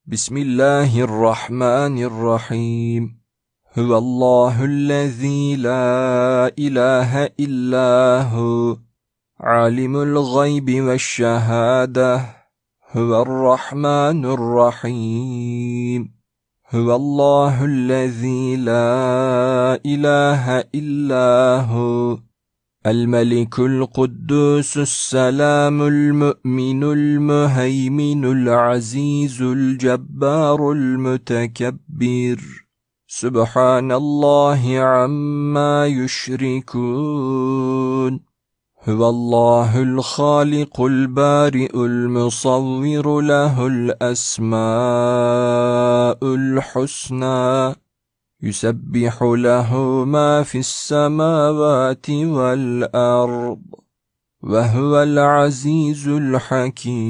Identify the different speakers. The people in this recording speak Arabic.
Speaker 1: بسم الله الرحمن الرحيم. هو الله الذي لا إله إلا هو عالم الغيب والشهادة. هو الرحمن الرحيم. هو الله الذي لا إله إلا هو الملك القدوس السلام المؤمن المهيمن العزيز الجبار المتكبر. سبحان الله عما يشركون. هو الله الخالق البارئ المصور له الأسماء الحسنى يسبح له ما في السماوات والأرض وهو العزيز الحكيم.